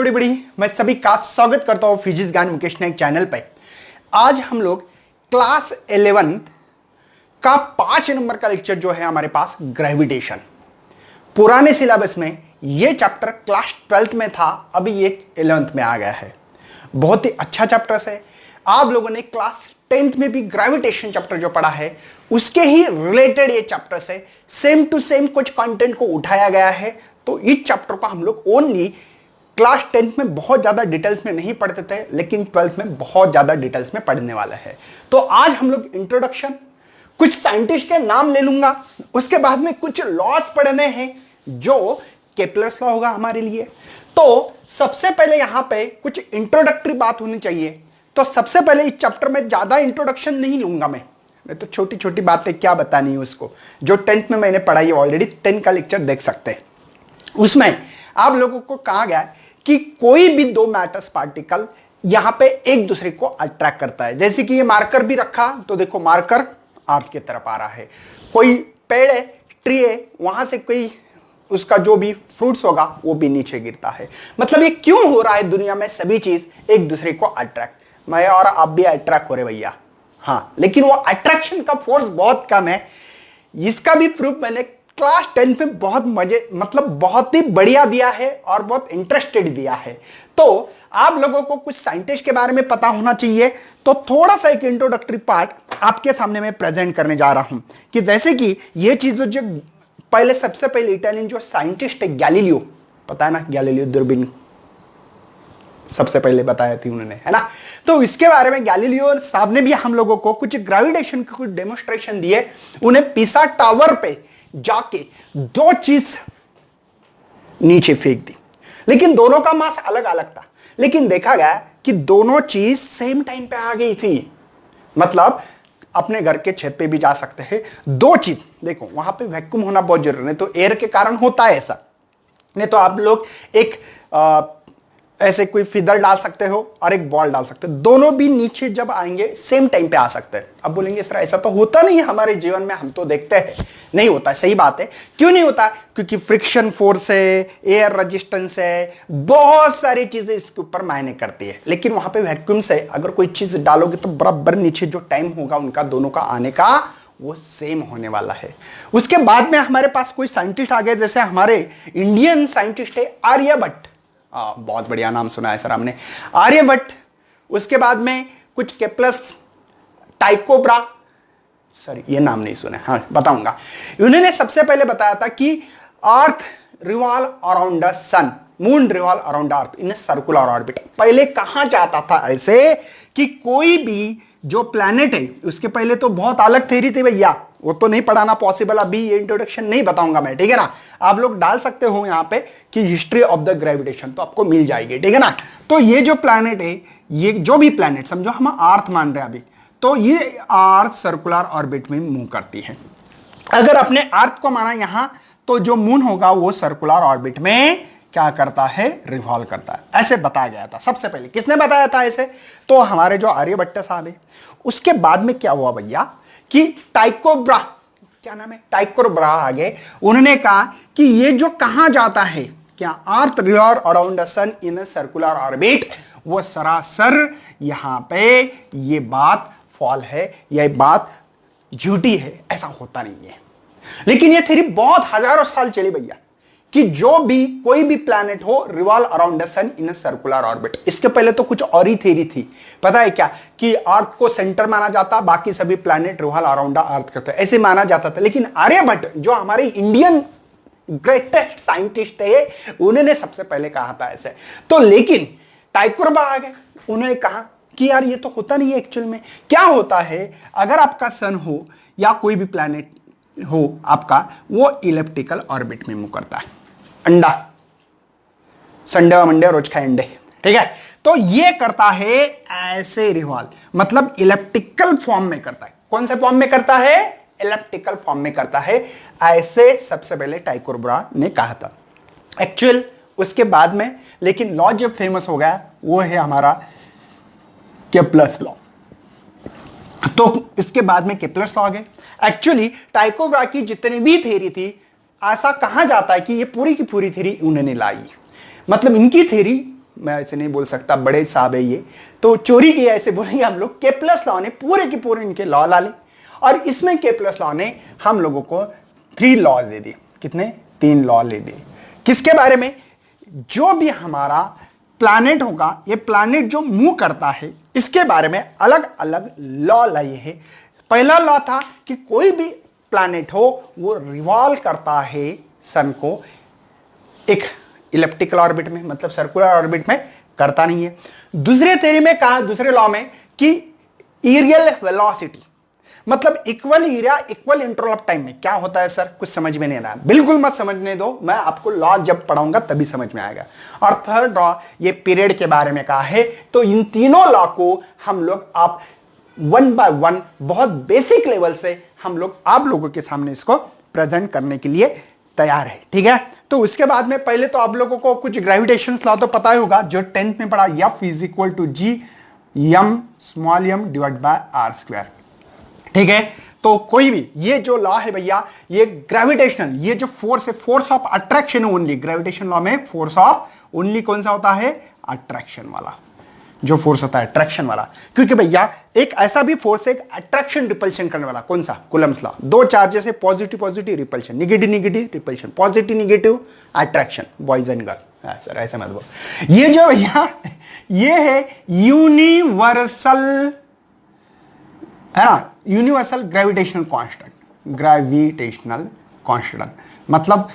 बड़ी मैं सभी का स्वागत करता हूं फिजिक्स ज्ञान मुकेश नायक चैनल पे। आज हम लोग क्लास 11th का 5 नंबर का लेक्चर जो है हमारे पास ग्रेविटेशन। पुराने सिलेबस में ये चैप्टर क्लास 12th में था, अभी ये 11th में आ गया है। बहुत ही अच्छा चैप्टर है। आप लोगों ने क्लास 10th में भी ग्रेविटेशन चैप्टर जो पढ़ा है उसके ही रिलेटेड ये चैप्टर है। सेम टू सेम कुछ कंटेंट को उठाया गया है। तो इस चैप्टर को हम लोग ओनली क्लास 10th में बहुत ज्यादा डिटेल्स में नहीं पढ़ते थे, लेकिन 12th में बहुत ज्यादा डिटेल्स में पढ़ने वाला है। तो आज हम लोग इंट्रोडक्शन, कुछ साइंटिस्ट के नाम ले लूंगा, उसके बाद में कुछ लॉस पढ़ने हैं जो केपलर्स लॉ होगा हमारे लिए। तो सबसे पहले यहां पे कुछ इंट्रोडक्टरी बात होनी चाहिए। तो सबसे पहले इस चैप्टर में ज्यादा इंट्रोडक्शन नहीं लूंगा मैं तो छोटी छोटी बातें क्या बतानी है उसको, जो 10th में मैंने पढ़ाई है ऑलरेडी। 10 का लेक्चर देख सकते हैं। उसमें आप लोगों को कहा गया है कि कोई भी दो मैटर्स पार्टिकल यहां पे एक दूसरे को अट्रैक्ट करता है। जैसे कि ये मार्कर भी रखा, तो देखो मार्कर अर्थ की तरफ आ रहा है। कोई पेड़ है, ट्री है, वहां से कोई उसका जो भी फ्रूट्स होगा वो भी नीचे गिरता है। मतलब ये क्यों हो रहा है, दुनिया में सभी चीज एक दूसरे को अट्रैक्ट, मैं और आप भी अट्रैक्ट हो रहे भैया, हाँ, लेकिन वो अट्रैक्शन का फोर्स बहुत कम है। इसका भी प्रूफ मैंने क्लास 10 में बहुत बहुत ही बढ़िया दिया है और बहुत इंटरेस्टेड दिया है। तो आप लोगों को कुछ साइंटिस्ट के बारे में पता होना चाहिए। तो थोड़ा सा एक इंट्रोडक्टरी पार्ट आपके सामने मैं प्रेजेंट करने जा रहा हूं कि जैसे कि ये चीज जो सबसे पहले इटालियन जो साइंटिस्ट है गैलीलियो, पता है ना, गैलीलियो दूरबीन सबसे पहले बताया थी उन्होंने, है ना। तो इसके बारे में गैलीलियो साहब ने भी हम लोगों को कुछ ग्रेविटेशन के कुछ डेमोन्स्ट्रेशन दिए। उन्हें पिसा टावर पे जाके दो चीज नीचे फेंक दी, लेकिन दोनों का मास अलग अलग था। लेकिन देखा गया कि दोनों चीज सेम टाइम पे आ गई थी। मतलब अपने घर के छत पे भी जा सकते हैं दो चीज। देखो वहां पे वैक्यूम होना बहुत जरूरी है, तो एयर के कारण होता है ऐसा। नहीं तो आप लोग एक ऐसे कोई फिदर डाल सकते हो और एक बॉल डाल सकते हो, दोनों भी नीचे जब आएंगे सेम टाइम पे आ सकते हैं। अब बोलेंगे सर ऐसा तो होता नहीं है हमारे जीवन में, हम तो देखते हैं नहीं होता है। सही बात है। क्यों नहीं होता? क्योंकि फ्रिक्शन फोर्स है, एयर रेजिस्टेंस है, बहुत सारी चीजें इसके ऊपर मायने करती है। लेकिन वहां पे वैक्यूम से अगर कोई चीज डालोगे तो बराबर नीचे जो टाइम होगा उनका दोनों का आने का वो सेम होने वाला है। उसके बाद में हमारे पास कोई साइंटिस्ट आ गए, जैसे हमारे इंडियन साइंटिस्ट है आर्यभट्ट। बहुत बढ़िया नाम सुना है सर हमने, आर्यभट्ट। उसके बाद में कुछ केप्लस, टाइकोब्रा, सॉरी ये नाम नहीं सुना, हाँ बताऊंगा। उन्होंने सबसे पहले बताया था कि earth revolve around the sun, moon revolve around earth in circular orbit. पहले कहा जाता था ऐसे कि कोई भी जो प्लैनेट है, उसके पहले तो बहुत अलग थ्योरी थी भैया, वो तो नहीं पढ़ाना पॉसिबल, अभी ये इंट्रोडक्शन नहीं बताऊंगा मैं, ठीक है ना। आप लोग डाल सकते हो यहां पे कि हिस्ट्री ऑफ द ग्रेविटेशन, तो आपको मिल जाएगी, ठीक है ना। तो ये जो प्लैनेट है, ये जो भी प्लैनेट समझो हम अर्थ मान रहे हैं अभी, तो ये अर्थ सर्कुलर ऑर्बिट में मूव करती है। अगर अपने अर्थ को माना यहां, तो जो मून होगा वो सर्कुलर ऑर्बिट में क्या करता है, रिवॉल्व करता है। ऐसे बताया गया था सबसे पहले। किसने बताया था ऐसे? तो हमारे जो आर्यभट्ट साहब है। उसके बाद में क्या हुआ भैया कि टाइकोब्रा, क्या नाम है, टाइकोब्रा आगे उन्होंने कहा कि ये जो कहा जाता है क्या earth revolve around the sun in a circular orbit, वो सरासर यहां पे ये बात फॉल है, ये बात झूठी है, ऐसा होता नहीं है। लेकिन ये थ्योरी बहुत हजारों साल चली भैया कि जो भी कोई भी प्लैनेट हो revolve around the sun in a circular orbit. इसके पहले तो कुछ और ही थ्योरी थी, पता है क्या, कि अर्थ को सेंटर माना जाता, बाकी सभी planet revolve around the earth करते, ऐसे माना जाता था। लेकिन आर्यभट्ट जो हमारे इंडियन ग्रेटेस्ट साइंटिस्ट है, उन्होंने सबसे पहले कहा था ऐसे। तो लेकिन टाइकोब्रा आ गए, उन्होंने कहा कि यार ये तो होता नहीं है। एक्चुअल में क्या होता है, अगर आपका सन हो या कोई भी प्लैनेट हो आपका, वो इलिप्टिकल ऑर्बिट में मूव करता है। अंडा, संडे व मंडे रोज खाए अंडे, ठीक है। तो ये करता है ऐसे रिवॉल्व, मतलब इलिप्टिकल फॉर्म में करता है। कौन से फॉर्म में करता है? इलिप्टिकल फॉर्म में करता है। ऐसे सबसे पहले टाइकोब्रा ने कहा था। एक्चुअल उसके बाद में लेकिन लॉ जब फेमस हो गया वो है हमारा केप्लर्स लॉ। तो इसके बाद में केप्लर्स लॉ आ गए। एक्चुअली टाइको ब्राहे की जितनी भी थ्योरी थी, ऐसा कहा जाता है कि ये पूरी की पूरी थ्योरी उन्होंने लाई, मतलब इनकी थ्योरी, मैं ऐसे नहीं बोल सकता, बड़े साहब है ये, तो चोरी किया ऐसे बोलेंगे हम लोग। केप्लर्स लॉ ने पूरे के पूरे इनके लॉ ला ले, और इसमें केप्लर्स लॉ ने हम लोगों को 3 लॉ दे दिए। कितने? 3 लॉ ले दिए। किसके बारे में? जो भी हमारा प्लैनेट होगा, ये प्लैनेट जो मूव करता है, इसके बारे में अलग अलग लॉ लाए हैं। पहला लॉ था कि कोई भी प्लैनेट हो वो रिवॉल्व करता है सन को एक इलिप्टिकल ऑर्बिट में, मतलब सर्कुलर ऑर्बिट में करता नहीं है। दूसरे थ्योरी में कहा, दूसरे लॉ में, कि एरियल वेलोसिटी मतलब equal area equal interval of time में क्या होता है सर, कुछ समझ में नहीं आ रहा, बिल्कुल मत समझने दो, मैं आपको लॉ जब पढ़ाऊंगा तभी समझ में आएगा। और थर्ड लॉ ये पीरियड के बारे में कहा है। तो इन तीनों लॉ को हम लोग आप 1 बाय 1 बहुत बेसिक लेवल से हम लोग आप लोगों के सामने इसको प्रेजेंट करने के लिए तैयार है, ठीक है। तो उसके बाद में पहले तो आप लोगों को कुछ ग्रेविटेशन लॉ तो पता ही होगा, जो 10th में पढ़ा, F is equal to G m small m divide by r square, ठीक है। तो कोई भी ये जो लॉ है भैया, ये ग्रेविटेशनल, ये जो फोर्स है, force of attraction only, gravitation law में फोर्स ऑफ ओनली कौन सा होता है? अट्रैक्शन वाला, जो फोर्स होता है अट्रैक्शन वाला। क्योंकि भैया एक ऐसा भी फोर्स है, एक अट्रैक्शन रिपल्शन करने वाला, कौन सा? Coulomb's law. 2 चार्जेस है, positive positive repulsion, negative negative repulsion, positive negative attraction, boys and girl. Sir ऐसा मत बोल। ये जो भैया ये है यूनिवर्सल, है ना, universal gravitational constant, gravitational constant मतलब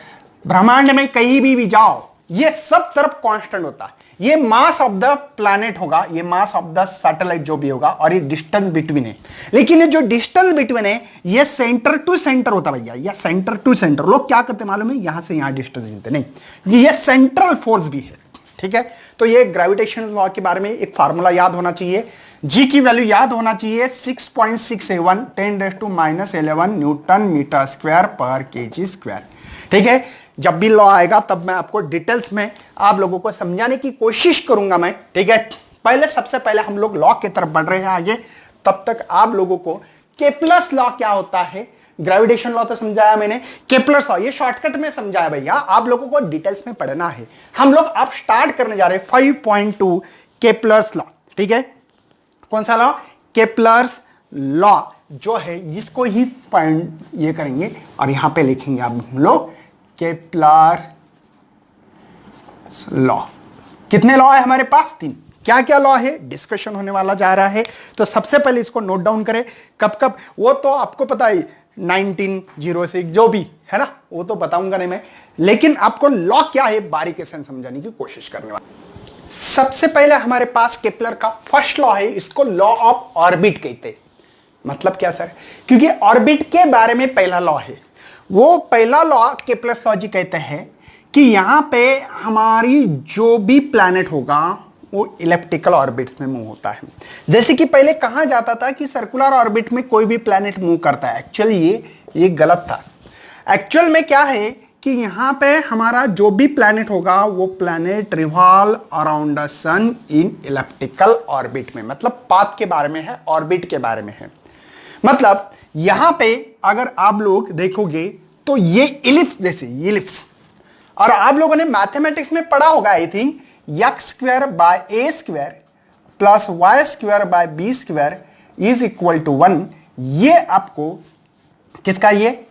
ब्रह्मांड में कहीं भी जाओ, ये सब तरफ कांस्टेंट होता है। ये मास ऑफ द प्लैनेट होगा, ये मास ऑफ द सैटेलाइट जो भी होगा, और ये डिस्टेंस बिटवीन है। लेकिन ये जो डिस्टेंस बिटवीन है, ये सेंटर टू सेंटर होता है भैया, ये सेंटर टू सेंटर। लोग क्या करते मालूम है, यहां से यहां डिस्टेंस गिनते नहीं, ये सेंट्रल फोर्स भी है, ठीक है। तो ये ग्रेविटेशन लॉ के बारे में एक फार्मूला याद होना चाहिए, जी की वैल्यू याद होना चाहिए 6.671 10⁻11 न्यूटन मीटर स्क्वायर पर केजी स्क्वायर, ठीक है। जब भी लॉ आएगा तब मैं आपको डिटेल्स में आप लोगों को समझाने की कोशिश करूंगा मैं, ठीक है। पहले सबसे पहले हम लोग लॉ की तरफ बढ़ रहे हैं आगे, तब तक आप लोगों को केप्लर्स लॉ क्या होता है, ग्रेविटेशन लॉ तो समझाया मैंने, केप्लर्स लॉ ये शॉर्टकट में समझाया भैया, आप लोगों को डिटेल्स में पढ़ना है। हम लोग आप स्टार्ट करने जा रहे हैं 5.2 केप्लर्स लॉ, ठीक है। कौन सा लॉ? केप्लर्स लॉ जो है, इसको ही फाइंड ये करेंगे और यहां पे लिखेंगे आप हम लोग केप्लर लॉ। कितने लॉ है हमारे पास? 3। क्या क्या लॉ है, डिस्कशन होने वाला जा रहा है। तो सबसे पहले इसको नोट डाउन करें, कब कब, वो तो आपको पता है 1906 जो भी है ना, वो तो बताऊंगा नहीं मैं, लेकिन आपको लॉ क्या है बारीकी से समझाने की कोशिश करने वाला। सबसे पहले हमारे पास केप्लर का फर्स्ट लॉ है, इसको लॉ ऑफ ऑर्बिट कहते हैं। मतलब क्या सर? क्योंकि ऑर्बिट के बारे में पहला लॉ है, वो पहला लॉ केप्लर्स लॉ जी कहते हैं कि यहां पे हमारी जो भी प्लैनेट होगा वो इलिप्टिकल ऑर्बिट्स में मूव होता है। जैसे कि पहले कहा जाता था कि सर्कुलर ऑर्बिट में कोई भी प्लैनेट मूव करता है, एक्चुअली ये गलत था। एक्चुअल में क्या है कि यहां पे हमारा जो भी प्लैनेट होगा वो planet revolve around the sun in elliptical orbit में, मतलब पाथ के बारे में है, ऑर्बिट के बारे में है। मतलब यहां पे अगर आप लोग देखोगे तो ये इलिप्स, जैसे इलिप्स, और आप लोगों ने मैथमेटिक्स में पढ़ा होगा I think, X square by A square plus Y square by B square is equal to 1। ये आपको किसका, ये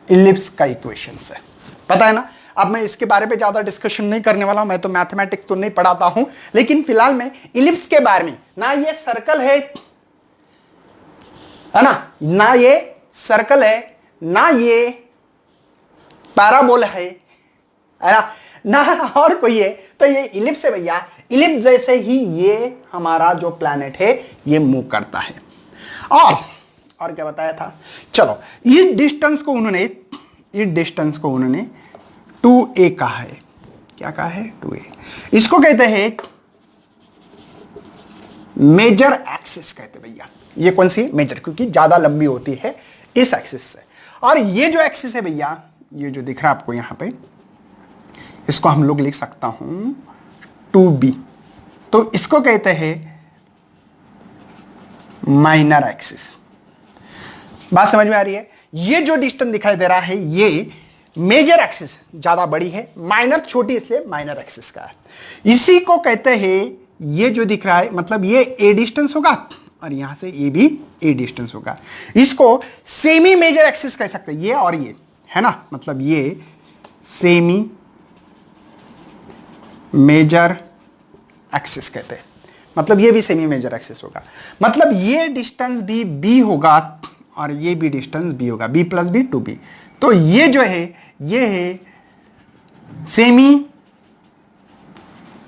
इलिप्स का इक्वेशन है, पता है ना। अब मैं इसके बारे में ज्यादा डिस्कशन नहीं करने वाला हूं, मैं तो मैथमेटिक्स तो नहीं पढ़ाता हूं, लेकिन फिलहाल मैं इलिप्स के बारे में, ना ये सर्कल है ना ये सर्कल है, ना ये पैराबोल है ना और कोई है, तो ये इलिप्स है भैया। इलिप्स जैसे ही ये हमारा जो प्लैनेट है ये मूव करता है। और क्या बताया था, चलो इस डिस्टेंस को उन्होंने 2a कहा है। क्या कहा है? 2a। इसको कहते हैं मेजर एक्सिस कहते हैं भैया। ये कौन सी? मेजर, क्योंकि ज्यादा लंबी होती है इस एक्सिस से। और ये जो एक्सिस है भैया, ये जो दिख रहा है आपको यहां पे, इसको हम लोग लिख सकता हूं 2b। तो इसको कहते हैं माइनर एक्सिस। बात समझ में आ रही है? ये जो डिस्टेंस दिखाई दे रहा है ये मेजर एक्सिस ज्यादा बड़ी है, माइनर छोटी, इसलिए माइनर एक्सिस का है। इसी को कहते हैं, ये जो दिख रहा है मतलब ये ए डिस्टेंस होगा और यहां से ये भी ए डिस्टेंस होगा। इसको सेमी मेजर एक्सिस कह सकते हैं, ये और ये है ना, मतलब ये सेमी मेजर एक्सिस कहते हैं, मतलब ये भी सेमी मेजर एक्सिस होगा। मतलब ये डिस्टेंस भी बी होगा और ये भी डिस्टेंस बी होगा, B plus B two B. तो ये जो है ये है सेमी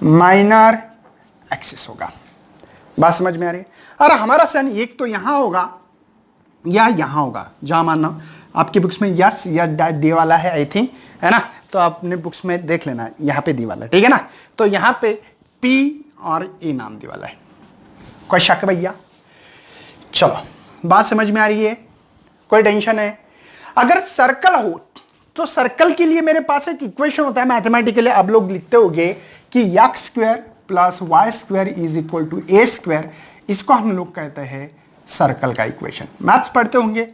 माइनर एक्सिस होगा। बात समझ में आ रही है? और हमारा सन एक तो यहां होगा या यहां होगा, जहां मानना आपकी बुक्स में यस या डी वाला है आई थिंक, है ना, तो आपने बुक्स में देख लेना, यहां पे दी वाला है, ठीक है ना। तो यहां पे पी और ए नाम दी वाला है। कोई शक भैया? चलो बात समझ में आ रही है? कोई टेंशन है? अगर सर्कल हो तो सर्कल के लिए मेरे पास एक इक्वेशन होता है मैथमेटिकली, आप लोग लिखते होंगे कि X square plus Y square is equal to A square. इसको हम लोग कहते हैं सर्कल का इक्वेशन। मैथ्स पढ़ते होंगे,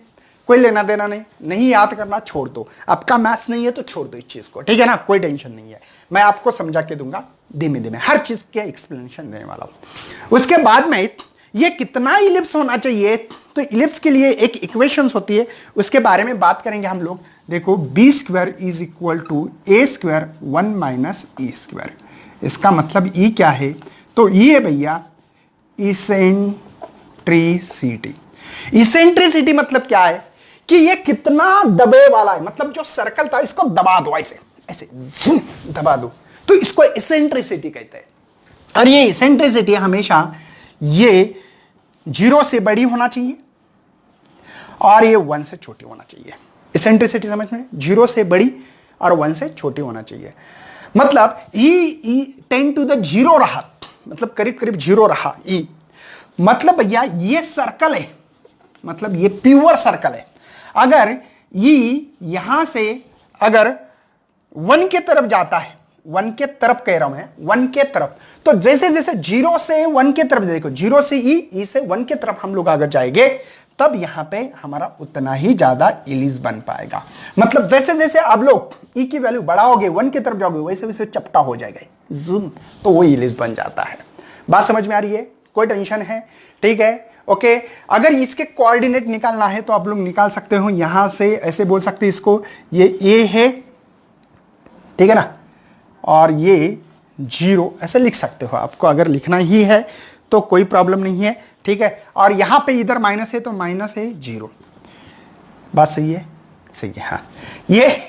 कोई लेना देना नहीं याद करना छोड़ दो, आपका मैथ्स नहीं है तो छोड़ दो इस चीज को, ठीक है ना, कोई टेंशन नहीं है, मैं आपको समझा के दूंगा धीमे धीमे, हर चीज के एक्सप्लेनेशन देने वाला हूं। उसके बाद में ये कितना इलिप्स होना चाहिए, तो इलिप्स के लिए एक इक्वेशंस होती है, उसके बारे में बात करेंगे हम लोग। देखो B square is equal to A square 1 minus E square. इसका मतलब ई क्या है, तो ई है भैया इसेंट्रिसिटी। इसेंट्रिसिटी मतलब क्या है कि ये कितना दबे वाला है, मतलब जो सर्कल था इसको दबा दो, ऐसे ऐसे झूम दबा दो, तो इसको इसेंट्रिसिटी कहते हैं। और ये इसेंट्रिसिटी हमेशा ये 0 से बड़ी होना चाहिए और ये 1 से छोटी होना चाहिए। इसेंट्रिसिटी समझ में? 0 से बड़ी और 1 से छोटी होना चाहिए। मतलब ई 10 टू द 0 रहा, मतलब करीब करीब 0 रहा ई, मतलब भैया ये सर्कल है, मतलब ये प्योर सर्कल है। अगर ई यहां से अगर 1 के तरफ जाता है, 1 के तरफ कह रहा हूं मैं, 1 के तरफ, तो जैसे जैसे 0 से 1 के तरफ, देखो 0 से ई से 1 के तरफ हम लोग अगर जाएंगे तब यहां पे हमारा उतना ही ज्यादा इलिप्स बन पाएगा। मतलब जैसे जैसे आप लोग ई की वैल्यू बढ़ाओगे, 1 की तरफ जाओगे, वैसे वैसे चपटा हो जाएगा जूम, तो वो इलिप्स बन जाता है। बात समझ में आ रही है? कोई टेंशन है? ठीक है, ओके। अगर इसके कोऑर्डिनेट निकालना है तो आप लोग निकाल सकते हो, यहां से ऐसे बोल सकते हैं इसको, ये ए है, ठीक है ना, और ये 0 ऐसे लिख सकते हो। आपको अगर लिखना ही है तो कोई प्रॉब्लम नहीं है, ठीक है। और यहां पे इधर माइनस है तो माइनस है 0। बात सही है? सही है, हाँ। ये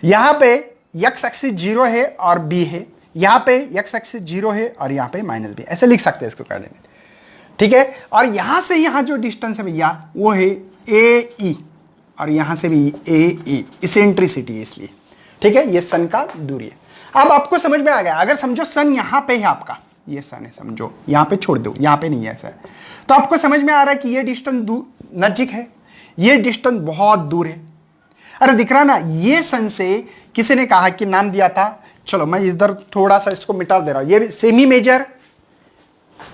यहां पे x एक्सिस 0 है और b है, यहां पे x एक्सिस 0 है और यहां पे माइनस b, ऐसे लिख सकते हैं इसको कोऑर्डिनेट, ठीक है। और यहां से यहां जो डिस्टेंस है भैया वो है ए ई, और यहां से भी ए ई, इसेंट्रिसिटी इसलिए, ठीक है। ये सन का दूरी है। अब आपको समझ में आ गया? अगर समझो सन यहां पे है, आपका ये सन है, समझो यहां पे छोड़ दो, यहां पे नहीं है ऐसा, तो आपको समझ में आ रहा है कि ये डिस्टेंस नजदीक है, ये डिस्टेंस बहुत दूर है। अरे दिख रहा ना, ये सन से किसी ने कहा कि नाम दिया था, चलो मैं इधर थोड़ा सा इसको मिटा दे रहा हूं, ये सेमी मेजर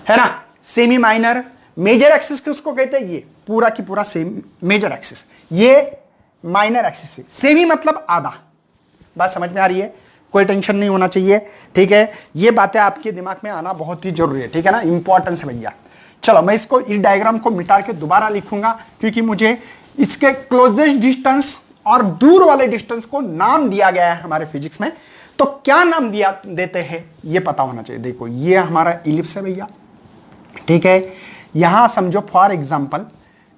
है ना, सेमी माइनर, मेजर एक्सिस किसको कहते हैं, ये पूरा की पूरा सेमी मेजर एक्सिस, ये माइनर एक्सिस है। सेमी मतलब आधा। बात समझ में आ रही है? कोई टेंशन नहीं होना चाहिए, ठीक है। ये बातें आपके दिमाग में आना बहुत ही जरूरी है, ठीक है ना, इंपॉर्टेंस है भैया। चलो मैं इसको, इस डायग्राम को मिटा के दोबारा लिखूंगा, क्योंकि मुझे इसके क्लोजेस्ट डिस्टेंस और दूर वाले डिस्टेंस को नाम दिया गया है हमारे फिजिक्स में। तो क्या नाम दिया देते हैं ये पता होना चाहिए। देखो ये हमारा इलिप्स है भैया, ठीक है। यहां समझो फॉर एग्जाम्पल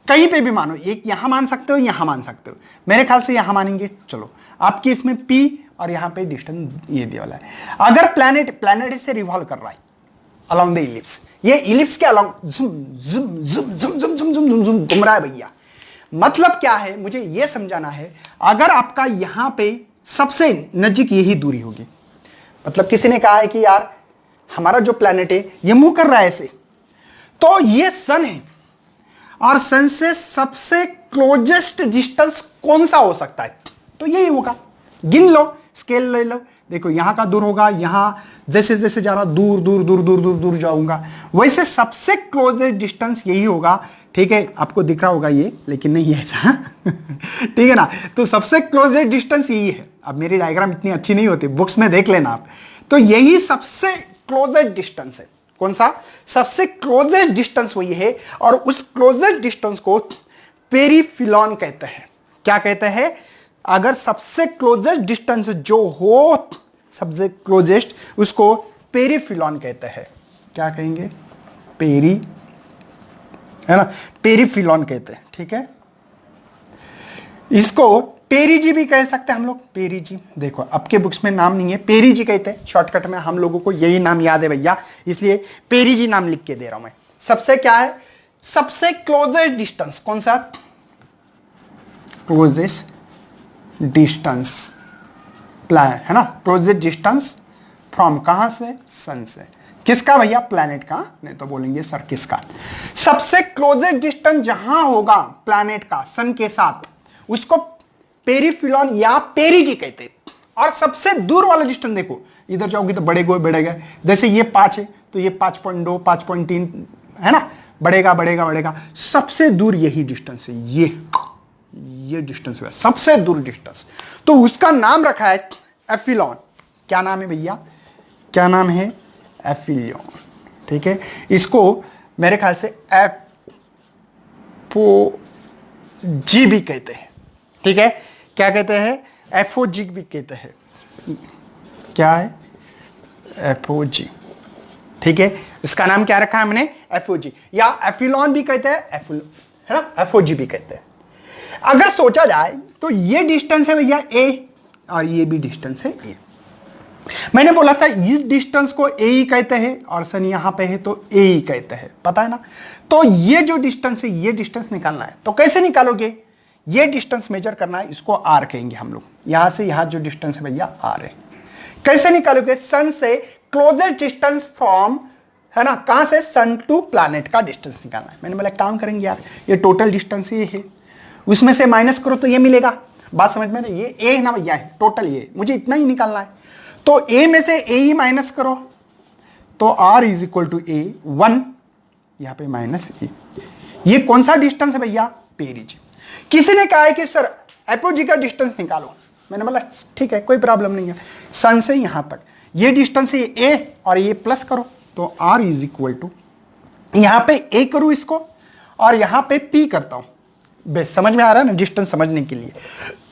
कहीं पे भी मानो, एक यहां मान सकते हो, यहां मान सकते हो, मेरे ख्याल से यहां मानेंगे। चलो आपकी इसमें P और यहां पे डिस्टेंस ये दिया वाला है। अगर प्लैनेट से रिवॉल्व कर रहा है अलोंग द इलिप्स, ये इलिप्स के अलोंग जुम जुम जुम जुम जुम जुम जुम जुम जुम घूम रहा है भैया। मतलब क्या है, मुझे ये समझाना है, अगर आपका यहां पे सबसे नजीक यही दूरी होगी, मतलब किसी ने कहा है कि यार हमारा जो प्लैनेट है ये मूव कर रहा है ऐसे, तो ये सन है और सन से सबसे क्लोजेस्ट डिस्टेंस कौन सा हो सकता है, तो यही होगा। गिन लो, स्केल ले लो, देखो यहां का दूर होगा, यहां जैसे जैसे जा रहा दूर दूर दूर दूर दूर दूर जाऊंगा, वैसे सबसे क्लोजेस्ट डिस्टेंस यही होगा। ठीक है, आपको दिख रहा होगा ये, लेकिन नहीं है ऐसा ठीक है ना। तो सबसे क्लोजेस्ट डिस्टेंस यही है। अब मेरी डायग्राम इतनी अच्छी नहीं होती, बुक्स में देख लेना आप। तो यही सबसे क्लोजेस्ट डिस्टेंस है। कौन सा? सबसे क्लोजेस्ट डिस्टेंस वही है, और उस क्लोजेस्ट डिस्टेंस को पेरिफिलॉन कहते हैं। क्या कहते हैं? अगर सबसे क्लोजेस्ट डिस्टेंस जो हो, सबसे क्लोजेस्ट, उसको पेरिफिलॉन कहते हैं। क्या कहेंगे? पेरी, है ना, पेरिफिलॉन कहते हैं। ठीक है, इसको पेरीजी भी कह सकते हैं हम लोग। पेरीजी, देखो आपके बुक्स में नाम नहीं है, पेरीजी कहते हैं। शॉर्टकट में हम लोगों को यही नाम याद है भैया, इसलिए पेरीजी नाम लिख के दे रहा हूं मैं। सबसे क्या है? सबसे क्लोजेस्ट डिस्टेंस। कौन सा? क्लोजेस्ट डिस्टेंस प्लान, है ना, क्लोजेस्ट डिस्टेंस फ्रॉम, कहां से? सन से। किसका भैया? प्लैनेट का, नहीं तो बोलेंगे सर किसका। सबसे क्लोजेस्ट डिस्टेंस जहां होगा प्लैनेट का सन के साथ, उसको पेरिफिलॉन या पेरीजी कहते हैं। और सबसे दूर वाला डिस्टेंस देखो, इधर जाओगे तो बढ़ेगा, जैसे ये 5 है तो ये 5.2 5.3, है ना, बढ़ेगा बढ़ेगा बढ़ेगा। सबसे दूर यही डिस्टेंस है, ये डिस्टेंस है सबसे दूर डिस्टेंस। तो उसका नाम रखा है एफिलॉन। क्या नाम है भैया? क्या नाम है? एफिलॉन। ठीक है, इसको मेरे ख्याल से एफओजी भी कहते हैं। ठीक है, क्या कहते हैं? एफओजी भी कहते हैं। क्या है? एफओजी। ठीक है, इसका नाम क्या रखा है हमने? एफओजी, या एफिलॉन भी कहते हैं, है ना, एफओजी भी कहते हैं। अगर सोचा जाए तो ये डिस्टेंस है भैया ए, और ये भी डिस्टेंस है ए। मैंने बोला था इस डिस्टेंस को ए ही कहते हैं, और सन यहां पे है तो ए ही कहते हैं, पता है ना। तो ये जो डिस्टेंस है, ये डिस्टेंस निकालना है। तो कैसे निकालोगे? ये डिस्टेंस मेजर करना है, इसको आर कहेंगे हम लोग। यहां से यहां जो डिस्टेंस है भैया आर है। कैसे निकालोगे? सन से क्लोजेस्ट डिस्टेंस फ्रॉम, है ना, कहां से? सन टू प्लैनेट का डिस्टेंस निकालना है। मैंने बोला काम करेंगे यार, ये टोटल डिस्टेंस ये है, उसमें से माइनस करो तो ये मिलेगा। बात समझ में ना? ये ए ना भैया है, टोटल ये, मुझे इतना ही निकालना है। तो ए में से ए ही माइनस करो, तो आर इज इक्वल टू ए 1, यहां पे माइनस ए। ये कौन सा डिस्टेंस है भैया? पेरीजी। किसी ने कहा है कि सर एपोजी का डिस्टेंस निकालो, मैंने बोला ठीक है, कोई प्रॉब्लम नहीं है। सन से यहां तक ये डिस्टेंस है ए, और ये प्लस करो, तो आर इज इक्वल टू, यहां पे ए करूं इसको, और यहां पे पी करता हूं। बेस समझ में आ रहा है ना, डिस्टेंस समझने के लिए।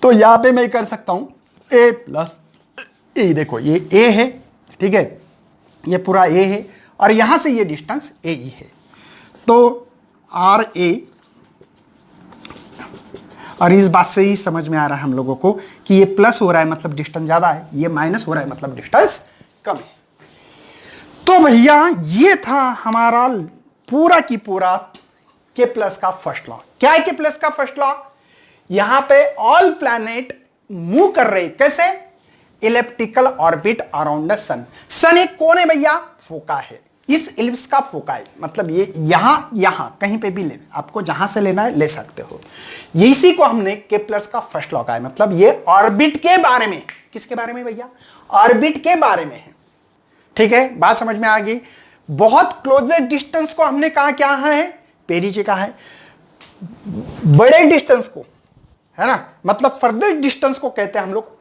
तो यहां पे मैं कर सकता हूं ए प्लस ए। देखो ये ए है, ठीक है, ये पूरा ए है, और यहां से ये डिस्टेंस ए ही है। तो आर ए, और इस बात से ही समझ में आ रहा है हम लोगों को कि ये प्लस हो रहा है मतलब डिस्टेंस ज्यादा है, ये माइनस हो रहा है मतलब डिस्टेंस कम है। तो भैया ये था हमारा पूरा की पूरा के प्लस का फर्स्ट लॉ। क्या है के प्लस का फर्स्ट लॉ? यहां पे ऑल प्लैनेट मूव कर रहे, कैसे? इलिप्टिकल ऑर्बिट अराउंड द सन। सन एक कौन है भैया? फोका है, इस इलिप्स का फोका है, मतलब ये यहां कहीं पे भी ले, आपको जहां से लेना है ले सकते हो। इसी को हमने के प्लस का फर्स्ट लॉ का है, मतलब ये ऑर्बिट के बारे में। किसके बारे में भैया? ऑर्बिट के बारे में है। ठीक है, बात समझ में आ गई। बहुत क्लोजेस्ट डिस्टेंस को हमने कहा क्या है? पेरीजी का है। बड़े डिस्टेंस को, है ना, मतलब फर्दर डिस्टेंस को कहते हैं हम लोग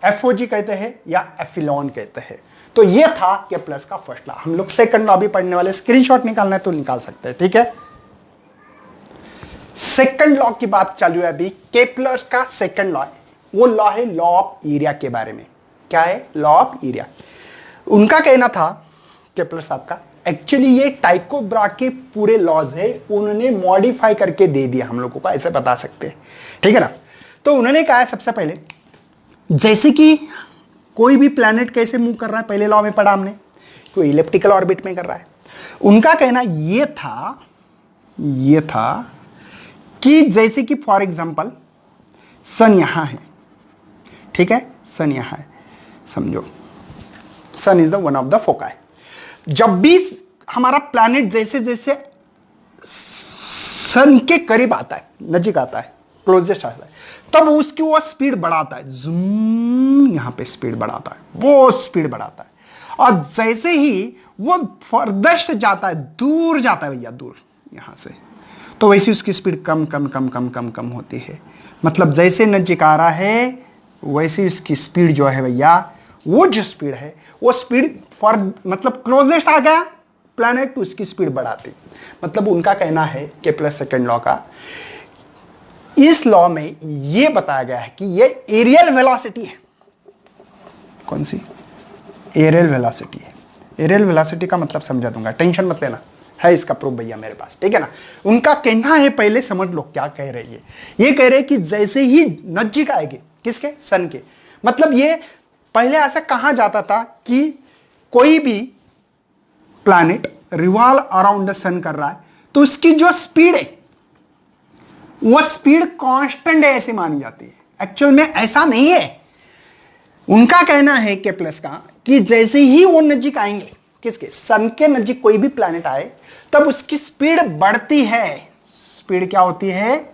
एफओजी कहते हैं या एफिलॉन कहते हैं। तो ये था के प्लस का फर्स्ट लॉ। हम लोग सेकंड लॉ भी पढ़ने वाले, स्क्रीनशॉट निकालना है तो निकाल सकते हैं। ठीक है, सेकंड लॉ की बात चालू है अभी। के प्लस का सेकंड लॉ, वो लॉ है लॉ ऑफ एरिया के बारे में। क्या है? Law of area. उनका कहना था के प्लस साहब का, एक्चुअली ये टाइको ब्राक के पूरे लॉज है, उन्होंने मॉडिफाई करके दे दिया हम लोगों को, ऐसे बता सकते हैं। ठीक है ना। तो उन्होंने कहा है सबसे पहले, जैसे कि कोई भी प्लैनेट कैसे मूव कर रहा है, पहले लॉ में पढ़ा हमने, कोई इलिप्टिकल ऑर्बिट में कर रहा है। उनका कहना ये था कि जैसे कि फॉर एग्जांपल सन यहां है, ठीक है, सन यहां है, समझो sun is the one of the foci. जब भी हमारा प्लैनेट जैसे जैसे सन के करीब आता है, नजीक आता है, क्लोजेस्ट आता है, तब उसकी वो स्पीड बढ़ाता है, जूम, यहां पे स्पीड बढ़ाता है, वो स्पीड बढ़ाता है। और जैसे ही वो फर्देस्ट जाता है, दूर जाता है भैया, दूर यहां से, तो वैसे उसकी स्पीड कम कम कम कम कम कम होती है। मतलब जैसे नजदीक आ रहा है वैसे उसकी स्पीड जो है भैया, वो जो स्पीड है वो स्पीड फॉर मतलब क्लोजेस्ट आ गया प्लैनेट तो उसकी स्पीड बढ़ाती। मतलब उनका कहना है केपलर सेकंड लॉ का, इस लॉ में ये बताया गया है कि ये एरियल वेलोसिटी है। कौन सी? एरियल वेलोसिटी है। एरियल वेलोसिटी का मतलब समझा दूंगा, टेंशन मत लेना, है इसका प्रूफ भैया मेरे पास, ठीक है ना। उनका कहना है, पहले समझ लो क्या कह रहे हैं। ये कह रहे हैं कि जैसे ही नजदीक आएगी किसके? सन के। मतलब ये पहले ऐसा कहा जाता था कि कोई भी प्लैनेट रिवॉल्व अराउंड द सन कर रहा है तो उसकी जो स्पीड है वो स्पीड कांस्टेंट है ऐसे मानी जाती है। एक्चुअल में ऐसा नहीं है। उनका कहना है के प्लस का कि जैसे ही वो नजदीक आएंगे किसके? सन के नजदीक कोई भी प्लैनेट आए तब उसकी स्पीड बढ़ती है। स्पीड क्या होती है?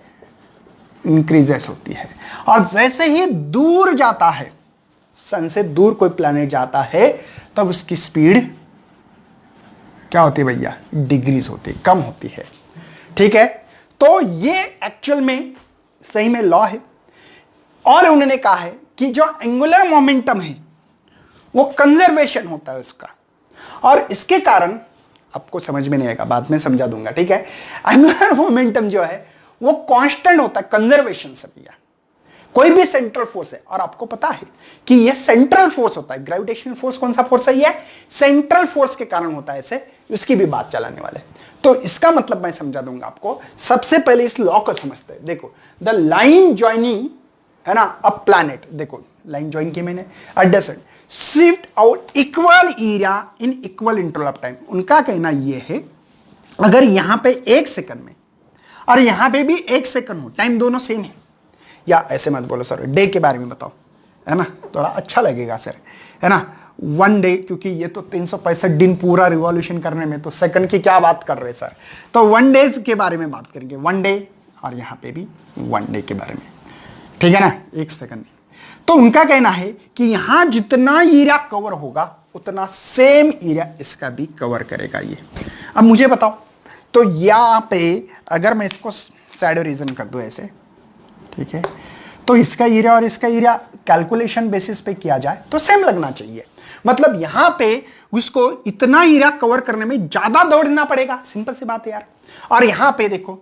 इंक्रीजेस होती है। और जैसे ही दूर जाता है, सन से दूर कोई प्लैनेट जाता है, तब उसकी स्पीड क्या होती है भैया? डिक्रीज होती है, कम होती है। ठीक है, तो ये एक्चुअल में सही में लॉ है। और उन्होंने कहा है कि जो एंगुलर मोमेंटम है वो कंजर्वेशन होता है उसका, और इसके कारण आपको समझ में नहीं आएगा, बाद में समझा दूंगा, ठीक है। एंगुलर मोमेंटम जो है वो कांस्टेंट होता है कंजर्वेशन से भैया। कोई भी सेंट्रल फोर्स है, और आपको पता है कि ये सेंट्रल फोर्स होता है। ग्रेविटेशनल फोर्स कौन सा फोर्स है? ये सेंट्रल फोर्स के कारण होता है, ऐसे उसकी भी बात चलाने वाले। तो इसका मतलब मैं समझा दूंगा आपको। सबसे पहले इस लॉ को समझते हैं। देखो, द लाइन ज्वाइनिंग है ना अ प्लैनेट, देखो लाइन ज्वाइन की मैंने, adjacent shift out equal area in equal interval of time. उनका कहना यह है अगर यहां पे 1 सेकंड में और यहां पे भी 1 सेकंड हो, टाइम दोनों सेम है, या ऐसे मत बोलो सर, डे के बारे में बताओ, है ना, थोड़ा अच्छा लगेगा सर, है ना। 1 डे, क्योंकि ये तो 365 दिन पूरा रिवॉल्यूशन करने में, तो सेकंड की क्या बात कर रहे सर। तो 1 डे के बारे में बात करेंगे, 1 डे, और यहां पे भी 1 डे के बारे में, ठीक है ना, 1 सेकंड। तो उनका कहना है कि यहां जितना एरिया कवर होगा उतना सेम एरिया इसका भी कवर करेगा ये। अब मुझे बताओ, तो यहां पे अगर मैं इसको शैडो रीजन कर दूं ऐसे, ठीक है, तो इसका एरिया और इसका एरिया कैलकुलेशन बेसिस पे किया जाए तो सेम लगना चाहिए। मतलब यहां पे उसको इतना एरिया कवर करने में ज्यादा दौड़ना पड़ेगा, सिंपल सी बात है यार। और यहां पे देखो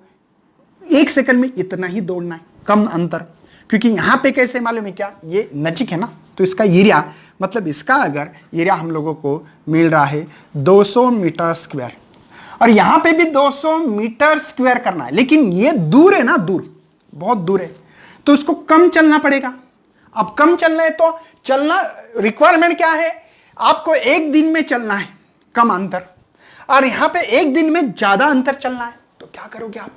1 सेकंड में इतना ही दौड़ना है, कम अंतर, क्योंकि यहां पे कैसे मालूम है क्या, ये नजीक है ना, तो इसका एरिया, मतलब इसका अगर एरिया हम लोगों को मिल रहा है 200 मीटर स्क्वायर, और यहां पे भी 200 मीटर स्क्वायर करना है, लेकिन ये दूर है ना, दूर, बहुत दूर है, तो उसको कम चलना पड़ेगा। अब कम चलना है तो चलना, रिक्वायरमेंट क्या है, आपको 1 दिन में चलना है कम अंतर, और यहां पे 1 दिन में ज्यादा अंतर चलना है, तो क्या करोगे आप?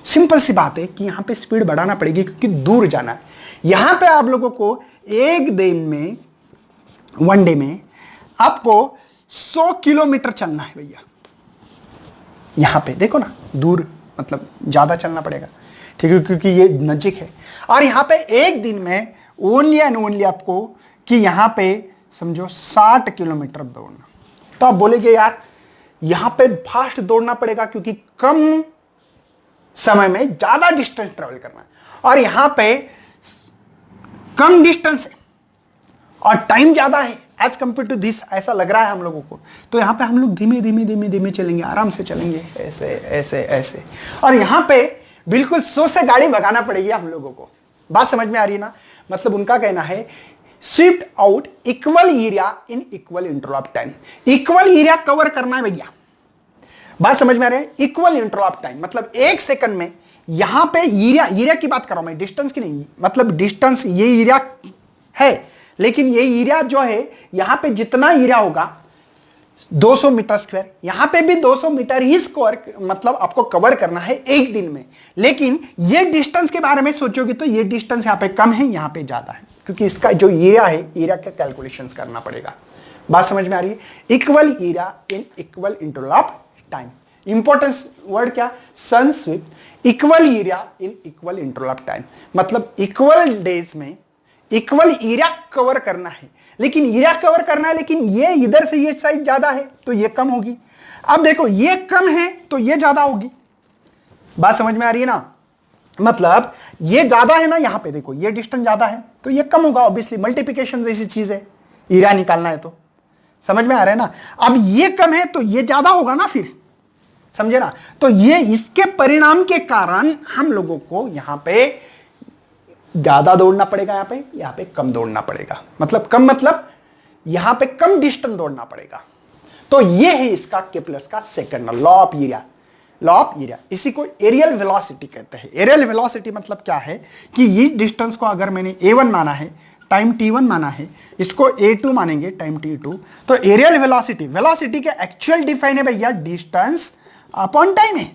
सिंपल सी बात है कि यहां पे स्पीड बढ़ाना पड़ेगी, क्योंकि दूर जाना है। यहां पे आप लोगों को 1 दिन में, 1 डे में आपको 100 किलोमीटर चलना है भैया। यहां पे देखो ना, दूर मतलब ज्यादा चलना पड़ेगा, ठीक है, क्योंकि ये नजीक है। और यहां पे 1 दिन में ओनली एंड ओनली आपको कि यहां पे समझो 60 किलोमीटर दौड़ना। तो आप बोलेगे यार यहां पे फास्ट दौड़ना पड़ेगा क्योंकि कम समय में ज्यादा डिस्टेंस ट्रेवल करना है, और यहां पे कम डिस्टेंस है और टाइम ज्यादा है एज कंपेयर टू दिस, ऐसा लग रहा है हम लोगों को। तो यहां पे हम लोग धीमे धीमे धीमे धीमे चलेंगे, आराम से चलेंगे, ऐसे ऐसे ऐसे, और यहां पे बिल्कुल 100 से गाड़ी भगाना पड़ेगी हम लोगों को। बात समझ में आ रही है ना। मतलब उनका कहना है shift out equal area in equal interval of time. Equal area cover करना है भैया, बात समझ में आ रही है। इक्वल इंटरवल ऑफ टाइम मतलब 1 सेकंड में यहां पे एरिया की बात कर रहा हूं मैं, डिस्टेंस की नहीं। मतलब डिस्टेंस ये एरिया है, लेकिन ये एरिया जो है यहां पे जितना एरिया होगा 200 मीटर स्क्वायर, यहां पे भी 200 मीटर ही स्क्वायर, मतलब आपको कवर करना है 1 दिन में। लेकिन ये डिस्टेंस के बारे में सोचोगे तो ये डिस्टेंस यहां पे कम है, यहां पे ज्यादा है, क्योंकि इसका जो एरिया है, एरिया का कैलकुलेशंस करना पड़ेगा। बात समझ में आ रही है। Equal area in equal interval of time, importance word क्या, suns with equal area in equal interval of time, मतलब इक्वल डेज में इक्वल एरिया कवर करना है, लेकिन एरिया कवर करना है, लेकिन ये इधर से ये साइड ज्यादा है तो ये कम होगी। अब देखो ये कम है तो ये ज्यादा होगी, बात समझ में आ रही है ना, मतलब ये ज्यादा है ना, यहां पे देखो ये डिस्टेंस ज्यादा है तो ये कम होगा, ऑब्वियसली मल्टीप्लिकेशन जैसी चीज है, एरिया निकालना है तो, समझ में आ रहा है ना। अब ये कम है तो ये ज्यादा होगा ना, फिर समझे ना, तो ये इसके परिणाम के कारण हम लोगों को यहां पे ज्यादा दौड़ना पड़ेगा, यहां पे कम दौड़ना पड़ेगा, मतलब कम मतलब यहां पे कम डिस्टेंस दौड़ना पड़ेगा। तो ये है इसका केप्लर्स का second law of area, law of area, इसी को एरियल वेलोसिटी कहते हैं। एरियल वेलोसिटी मतलब क्या है कि इस डिस्टेंस को अगर मैंने a1 माना है, टाइम t1 माना है, इसको a2 मानेंगे टाइम t2, तो एरियल वेलोसिटी, वेलोसिटी के एक्चुअल डिफाइन है भैया डिस्टेंस अपॉन टाइम है,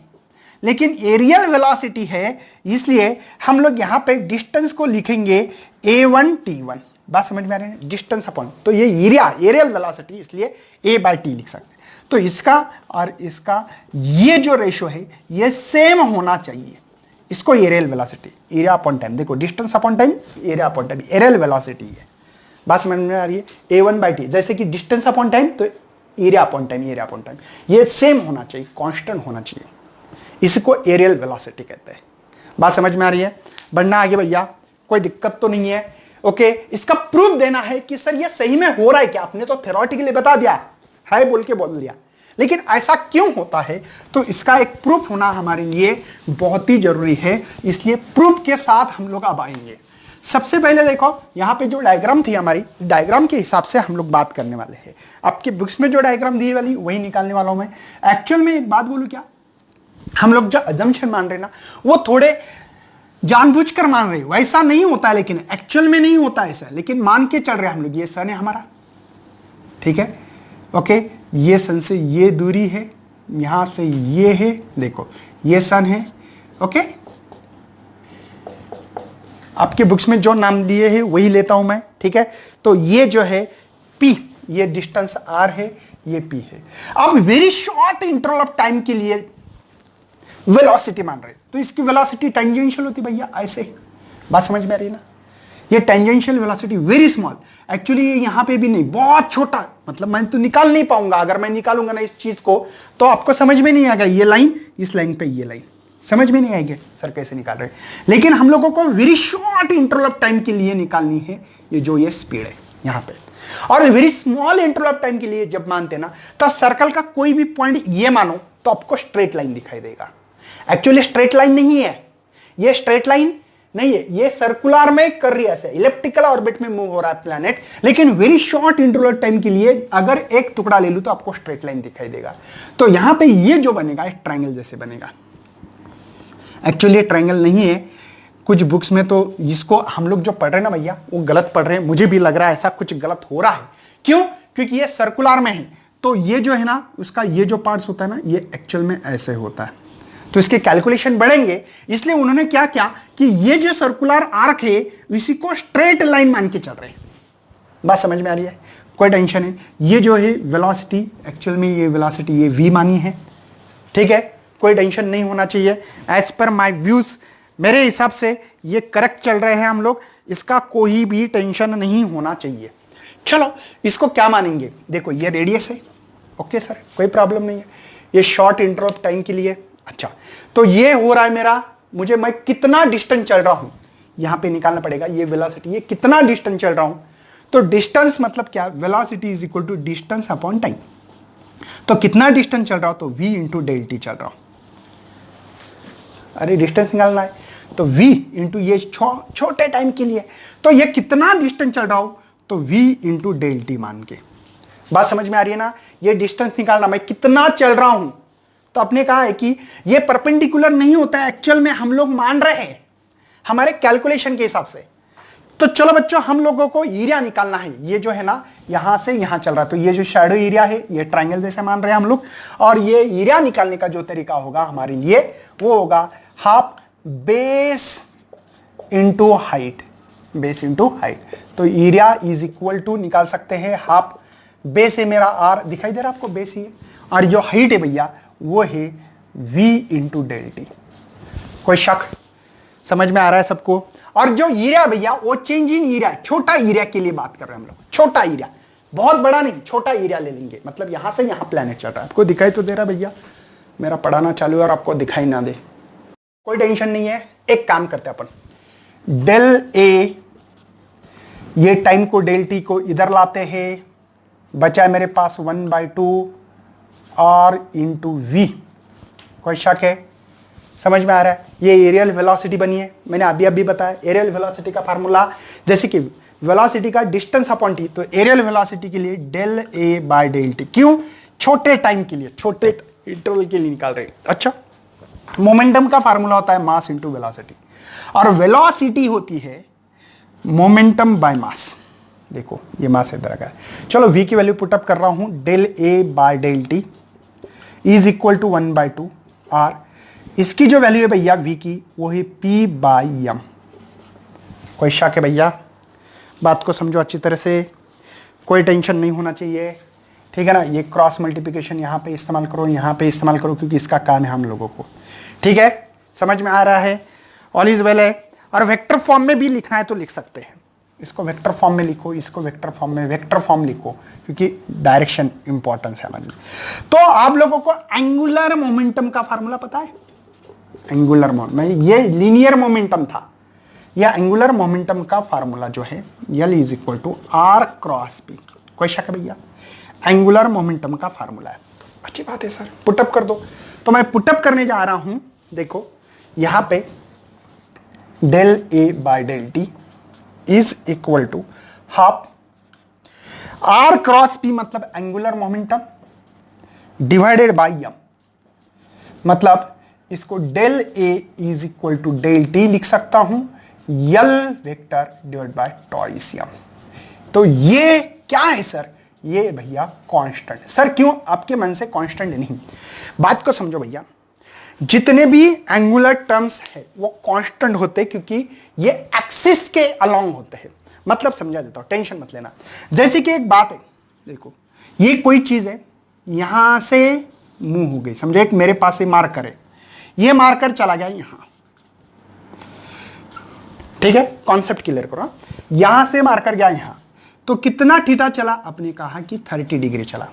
लेकिन एरियल वेलोसिटी है इसलिए हम लोग यहां पे डिस्टेंस को लिखेंगे a1 t1, बात समझ में आ रही है, डिस्टेंस अपॉन, तो ये एरिया एरियल वेलोसिटी इसलिए a/t लिख सकते हैं। तो इसका और इसका ये जो रेशो है ये सेम होना चाहिए, इसको areal velocity, area upon time, देखो distance upon time, area upon time, aerial velocity है, बात समझ में आ रही है, a1/t, जैसे कि डिस्टेंस अपॉन टाइम तो area upon time, area upon time, ये सेम होना चाहिए, कांस्टेंट होना चाहिए, इसको एरियल वेलोसिटी कहते हैं। बात समझ में आ रही है, बढ़ना आगे भैया, कोई दिक्कत तो नहीं है। ओके, इसका प्रूफ देना है कि सर ये सही में हो रहा है क्या, आपने तो थ्योरेटिकली बता दिया है बोल के बोल दिया, लेकिन ऐसा क्यों होता है, तो इसका एक प्रूफ होना हमारे लिए बहुत ही जरूरी है, इसलिए प्रूफ के साथ हम लोग अब आएंगे। सबसे पहले देखो यहां पे जो डायग्राम थी हमारी, डायग्राम के हिसाब से हम लोग बात करने वाले हैं, आपके बुक्स में जो डायग्राम दी वाली वही निकालने वाला हूं मैं। एक्चुअल में एक बात बोलूं क्या, हम लोग जो अजम्पशन मान रहे ना वो थोड़े जानबूझकर मान रहे, वैसा नहीं होता है, लेकिन एक्चुअल में नहीं होता ऐसा, लेकिन मान के चल रहे हम लोग, ये सन है हमारा, ठीक है, ओके, ये सन से ये दूरी है, यहां से ये है, देखो ये सन है, ओके, आपके बुक्स में जो नाम लिए हैं वही लेता हूं मैं, ठीक है। तो ये जो है P, ये डिस्टेंस R है, ये P है। अब very short interval of time के लिए वेलोसिटी मान रहे, तो इसकी वेलोसिटी टेंजेंशियल होती भैया ऐसे, बात समझ में आ रही है ना, ये tangential velocity very small, actually यहां पे भी नहीं, बहुत छोटा, मतलब मैं तो निकाल नहीं पाऊंगा, अगर मैं निकालूंगा ना इस चीज को तो आपको समझ में नहीं आएगा, ये लाइन इस लाइन पे ये लाइन समझ में नहीं आएगी सर कैसे निकाल रहे, लेकिन हम लोगों को very short interval of time के लिए निकालनी है ये जो ये स्पीड है यहां पे, और very small interval of time के लिए जब मानते ना तब सर्कल का कोई भी पॉइंट ये मानो तो आपको स्ट्रेट लाइन दिखाई देगा। एक्चुअली स्ट्रेट लाइन नहीं है, ये स्ट्रेट लाइन नहीं है, ये सर्कुलर में कर रही है, ऐसे इलिप्टिकल ऑर्बिट में मूव हो रहा है प्लैनेट, लेकिन वेरी शॉर्ट इंटरवल टाइम के लिए अगर एक टुकड़ा ले लूं तो आपको स्ट्रेट लाइन दिखाई देगा। तो यहां पे ये जो बनेगा एक ट्रायंगल जैसे बनेगा, एक्चुअली ट्रायंगल नहीं है, कुछ बुक्स में तो जिसको हम लोग जो पढ़ रहे हैं ना भैया वो गलत पढ़ रहे हैं, मुझे भी लग रहा है ऐसा कुछ गलत हो रहा है, क्यों, क्योंकि ये सर्कुलर में है, तो ये जो है ना उसका ये जो पार्ट्स होता है ना ये एक्चुअल में ऐसे होता है, तो इसके कैलकुलेशन बढ़ेंगे, इसलिए उन्होंने क्या किया कि ये जो सर्कुलर आर्क है इसी को स्ट्रेट लाइन मान के चल रहे हैं, बात समझ में आ रही है, कोई टेंशन है। ये जो है वेलोसिटी, एक्चुअल में ये वेलोसिटी ये v मानी है, ठीक है, कोई टेंशन नहीं होना चाहिए, एज पर माय व्यूज मेरे हिसाब से ये करेक्ट चल रहे हैं हम लोग, इसका कोई भी टेंशन नहीं होना चाहिए। चलो इसको क्या मानेंगे, देखो ये रेडियस है, ओके सर कोई प्रॉब्लम नहीं है, ये शॉर्ट इंटरवल ऑफ टाइम के लिए, अच्छा तो ये हो रहा है मेरा, मुझे मैं कितना डिस्टेंस चल रहा हूं यहां पे निकालना पड़ेगा, ये वेलोसिटी ये कितना डिस्टेंस चल रहा हूं, तो डिस्टेंस मतलब क्या, velocity is equal to distance upon time, तो कितना डिस्टेंस चल रहा हो तो v इंटू डेल टी चल रहा हूं, अरे डिस्टेंस निकालना है तो v इंटू ये छोटे टाइम के लिए, तो ये कितना डिस्टेंस चल रहा हो तो v इंटू डेल टी मान के, बात समझ में आ रही है ना, ये डिस्टेंस निकालना मैं कितना चल रहा हूं, तो आपने कहा है कि ये परपेंडिकुलर नहीं होता है, एक्चुअल में हम लोग मान रहे हैं हमारे कैलकुलेशन के हिसाब से। तो चलो बच्चों हम लोगों को एरिया निकालना है, ये जो है ना यहां से यहां चल रहा है, तो ये जो शैडो एरिया है ये ट्रायंगल जैसे मान रहे हैं हम लोग, और ये एरिया निकालने का जो तरीका होगा हमारे लिए वो होगा half base into height, base into height, तो एरिया इज इक्वल टू निकाल सकते हैं हाफ बेस है मेरा r, दिखाई दे रहा है आपको बेस ही है, और जो हाइट है भैया वो है v इंटू डेल टी। कोई शक? समझ में आ रहा है सबको? और जो एरिया भैया वो चेंज इन एरिया, छोटा एरिया के लिए बात कर रहे हैं हम लोग, छोटा एरिया, बहुत बड़ा नहीं, छोटा एरिया ले लेंगे। मतलब यहां से यहां प्लैनेट चल रहा है, आपको दिखाई तो दे रहा भैया, मेरा पढ़ाना चालू है और आपको दिखाई ना दे, कोई टेंशन नहीं है। एक काम करते हैं अपन, डेल ए, ये टाइम को डेल टी को इधर लाते हैं, बचा है मेरे पास 1/2 r इंटू वी। कोई शक है? समझ में आ रहा है? ये एरियल वेलोसिटी बनी है, मैंने अभी अभी बताया। एरियल वेलोसिटी का फार्मूला जैसे कि वेलोसिटी का डिस्टेंस अपॉन टी, तो एरियल वेलोसिटी के लिए del A by del T. क्यों? छोटे टाइम के लिए, छोटे इंटरवल के लिए निकाल रहे हैं। अच्छा, मोमेंटम का फार्मूला होता है मास इंटू वेलोसिटी, और वेलोसिटी होती है मोमेंटम बाय मास। देखो ये मास इधर आ गया। चलो v की वैल्यू पुटअप कर रहा हूं, del A by del T is equal to 1/2 r। इसकी जो वैल्यू है भैया v की, वो है p बाय m। कोई शक है भैया? बात को समझो अच्छी तरह से, कोई टेंशन नहीं होना चाहिए, ठीक है ना। ये क्रॉस मल्टीप्लिकेशन यहां पे इस्तेमाल करो, यहां पे इस्तेमाल करो, क्योंकि इसका काम है हम लोगों को, ठीक है। समझ में आ रहा है? ऑल इज वेल है। और वेक्टर फॉर्म में भी लिखना है तो लिख सकते हैं, इसको वेक्टर फॉर्म में लिखो, इसको वेक्टर फॉर्म में, वेक्टर फॉर्म लिखो, क्योंकि डायरेक्शन इंपॉर्टेंस है हमारे लिए। तो आप लोगों को एंगुलर मोमेंटम का फार्मूला पता है? एंगुलर मोमेंटम, ये लीनियर मोमेंटम था, या एंगुलर मोमेंटम का फार्मूला जो है L is equal to R cross P। कोई शक है भैया? एंगुलर मोमेंटम का फार्मूला है। अच्छी बात है सर, पुटअप कर दो। तो मैं पुटअप करने जा रहा हूं, देखो यहां पे del A by del T is equal to half R cross P, मतलब angular momentum, divided by m। मतलब इसको del A is equal to del T लिख सकता हूं, L vector divide by twice m। तो ये क्या है सर? ये भैया कांस्टेंट। सर क्यों? आपके मन से कांस्टेंट नहीं, बात को समझो भैया। जितने भी एंगुलर टर्म्स है वो कांस्टेंट होते हैं, क्योंकि ये एक्सिस के अलोंग होते हैं। मतलब समझा देता हूं, टेंशन मत लेना। जैसे कि एक बात है, देखो ये कोई चीज है, यहां से मूव हो गई, समझो एक मेरे पास से मार्कर है, ये मार्कर चला गया यहां, ठीक है, कॉन्सेप्ट क्लियर करो। यहां से मार्कर गया यहां, तो कितना थीटा चला? आपने कहा कि 30 डिग्री चला